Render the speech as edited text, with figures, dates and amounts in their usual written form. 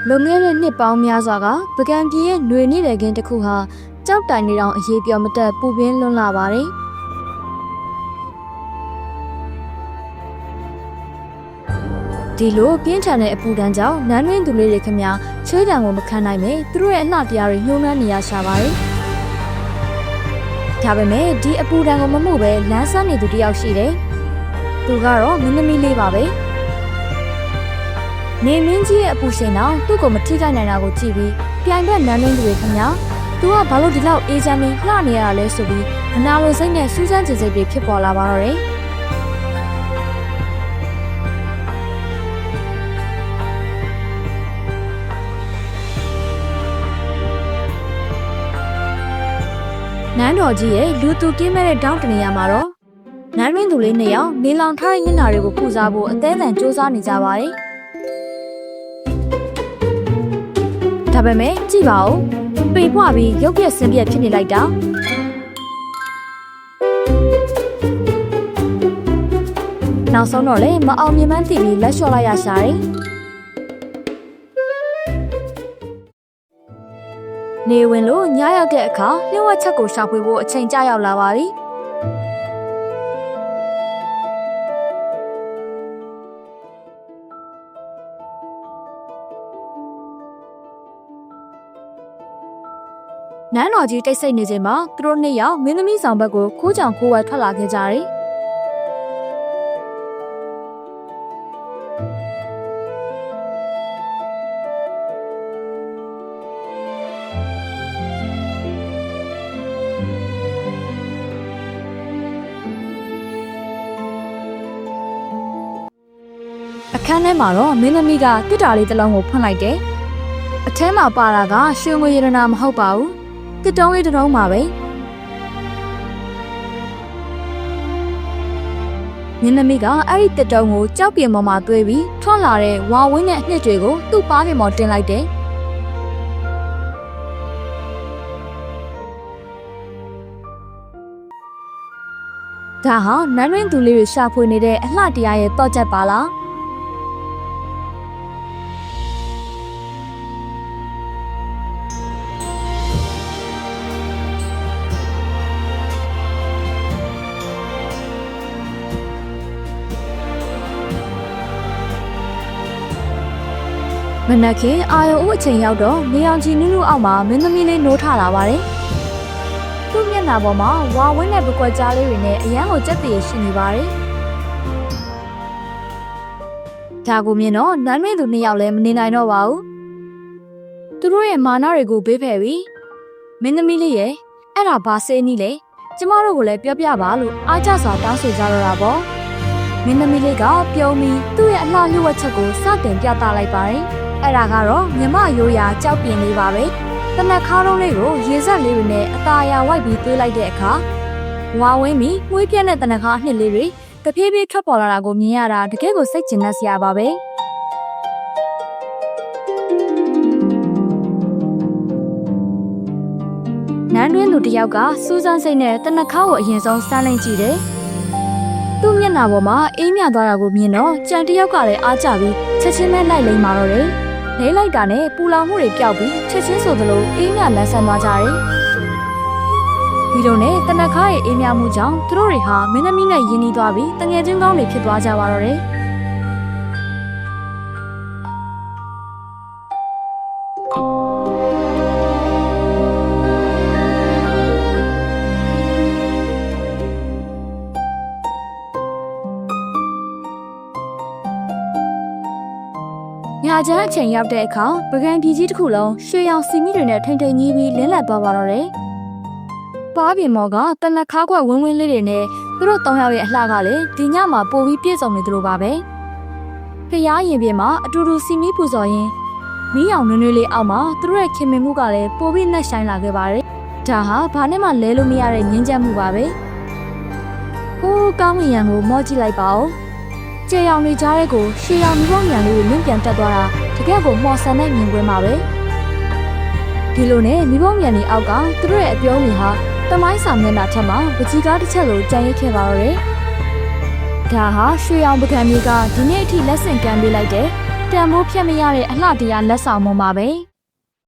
လုံငယ်တဲ့နှစ်ပေါင်းများစွာကပကံပြည်ရဲ့ຫນွေနေတဲ့ကင်းတစ်ခုဟာကြောက်တိုင်နေတောင်အရေးပြောမတက်ပူပင်းလွန်းလာပါတယ်။ဒီလိုပြင်းထန်တဲ့အပူဒဏ်ကြောင့်နန်းတွင်းသူလေးတွေခင်ဗျာချွေးတံကိုမခံနိုင်ပဲသူတို့ရဲ့အလှတရားတွေညှိုးနှမ်းနေရရှာပါတယ်။ဒါပေမဲ့ဒီအပူဒဏ်ကိုမမှုပဲလမ်းဆန်းနေသူတယောက်ရှိတယ်။သူကတော့မင်းသမီးလေးပါပဲ။နေမင်းကြီးရဲ့အပူရှင်တော့သူ့ကိုမထိခိုက်နိုင်တာကိုကြည့်ပြီးပြိုင်ဘက်နန်းတွင်းသူတွေခင်ဗျာသူကဘာလို့ဒီလောက်အေးချမ်းပြီးလှနေရတာလဲဆိုပြီးအနာလိုစိတ်နဲ့စူးစမ်းကြင်စိတ်တွေဖြစ်ပေါ်လာပါတော့တယ်။နန်းတော်ကြီးရဲ့လူသူကင်းမဲ့တဲ့တောင်းတနေရမှာတော့နန်းတွင်းသူလေးနှစ်ယောက်နေလောင်ထားတဲ့ညနာတွေကိုပူစားဖို့အသေးအံစူးစမ်းနေကြပါတယ်။ဒါပေမဲ့ကြည့်ပါဦးပေပွားပြီးရုပ်ပြက်ဆင်းပြက်ဖြစ်နေလိုက်တာနောက်ဆုံးတော့လေမအောင်မြင်မှန်းသိပြီးလက်လျှော့လိုက်ရရှာတယ်နေဝင်လို့ညရောက်တဲ့အခါလျှို့ဝှက်ချက်ကိုရှာဖွေဖို့အချိန်ကြာရောက်လာပါပြီနန်းတော်ကြီးတိတ်ဆိတ်နေချိန်မှာသူတို့နှစ်ယောက်မင်းသမီးဆောင်ဘက်ကိုခိုးကြောင်ခိုးဝဲထွက်လာခဲ့ကြတယ်အခန်းထဲမှာတော့မင်းသမီးကတစ်တာလေးတစ်လုံးကိုဖွင့်လိုက်တယ်အထဲမှာပါတာကရွှေငွေရတနာမဟုတ်ပါဘူးတစ်တုံးလေးတစ်တုံးပါပဲမင်းသမီးကအဲ့ဒီတစ်တုံးကိုကြောက်ပြင်ပေါ်မှာသွေးပြီးထွက်လာတဲ့ဝါဝင်းနဲ့အနှစ်တွေကိုသူ့ပါးပြင်ပေါ်တင်လိုက်တယ်ဒါဟာနန်းတွင်းသူလေးတွေရှာဖွေနေတဲ့အလှတရားရဲ့တော့ချက်ပါလားမနက်ခင်းအာရုံဦးအချိန်ရောက်တော့နေအောင်ကြီးနုနုအောက်မှာမင်းသမီးလေးနိုးထလာပါတယ်။သူ့မျက်နှာပေါ်မှာဝါဝင်းတဲ့ပကွက်ကြားလေးတွေနဲ့အရန်ကိုကြက်တည်ရှိနေပါတယ်။ဒါကိုမြင်တော့နန်းတွင်းသူနှစ်ယောက်လည်းမနေနိုင်တော့ပါဘူး။သူတို့ရဲ့မာနတွေကိုဘေးဖယ်ပြီးမင်းသမီးလေးရဲ့အဲ့ဒါဘာစေးနည်းလဲကျမတို့ကိုလည်းပြောပြပါလို့အားကျစွာတောင်းဆိုကြတော့တာပေါ့။မင်းသမီးလေးကပြုံးပြီးသူ့ရဲ့အလှလျှို့ဝှက်ချက်ကိုစတင်ပြသလိုက်ပါတယ်။အဲ့ဒါကတော့မြမရိုးရာကြောက်ပြင်းလေးပါပဲတနက်ခါတုံးလေးကိုရေစက်လေးတွေနဲ့အသာအရာဝိုက်ပြီးသွေးလိုက်တဲ့အခါဝါဝင်းပြီးမွေးပြက်တဲ့တနက်ခါအနှစ်လေးတွေတဖြည်းဖြည်းထွက်ပေါ်လာတာကိုမြင်ရတာတကယ်ကိုစိတ်ကျဉ်နှက်စရာပါပဲနန်းတွင်းသူတယောက်ကစူးစမ်းစိတ်နဲ့တနက်ခါကိုအရင်ဆုံးစမ်းလိုက်ကြည့်တယ်သူ့မျက်နှာပေါ်မှာအေးမြသွားတာကိုမြင်တော့ကြံတယောက်ကလည်းအားကျပြီးချက်ချင်းပဲလိုက်လိမ့်မာတော့တယ်။လဲလိုက်တာနဲ့ပူလောင်မှုတွေပျောက်ပြီးချက်ချင်းဆိုသလိုအေးမြလန်းဆန်းသွားကြတယ်။ဒီလိုနဲ့တနက်ခါရဲ့အေးမြမှုကြောင့်သူတို့တွေဟာမင်းသမီးနဲ့ယဉ်နီးသွားပြီးတငယ်ချင်းကောင်းတွေဖြစ်သွားကြပါတော့တယ်။ညချမ်းအချိန်ရောက်တဲ့အခါပကံပြည်ကြီးတစ်ခုလုံးရွှေရောင်စီမီတွေနဲ့ထိန်ထိန်ကြီးပြီးလင်းလက်သွားပါတော့တယ်။ပါးပြင်မော်ကတနက်ခါခွက်ဝင်းဝင်းလေးတွေနဲ့သူတို့၃ယောက်ရဲ့အလှကလည်းဒီညမှာပိုပြီးပြည့်စုံနေသလိုပါပဲ။ဖျားရင်ပြင်မှာအတူတူစီမီပူဇော်ရင်းမီးရောင်နွေးနွေးလေးအောက်မှာသူတို့ရဲ့ခင်မင်မှုကလည်းပိုပြီးနှက်ဆိုင်လာခဲ့ပါတယ်။ဒါဟာဘာနဲ့မှလဲလို့မရတဲ့ငင်းချက်မှုပါပဲ။ဟိုးကောင်းငင်ရံကိုမော့ကြည့်လိုက်ပါဦး။ကျေရောင်နေကြတဲ့ကိုရှေးရောင်မီးပုံညာလေးကိုလင်းပြန်တက်သွားတာတကယ်ကိုမော်ဆန်တဲ့မြင်ကွင်းပါပဲဒီလိုနဲ့မီးပုံညာနေအောက်ကသူတို့ရဲ့အပြုံးတွေဟာတမိုင်းစာမျက်နှာထက်မှာပကြီးကားတစ်ချက်လိုကြံရိပ်ခဲ့ပါတော့တယ်ဒါဟာရွှေရောင်ပကံမျိုးကဒီနေ့အထိလက်ဆင့်ကမ်းပေးလိုက်တဲ့ တန်ဖိုးဖြတ်မရတဲ့အလှတရားလက်ဆောင်မှုပါပဲ။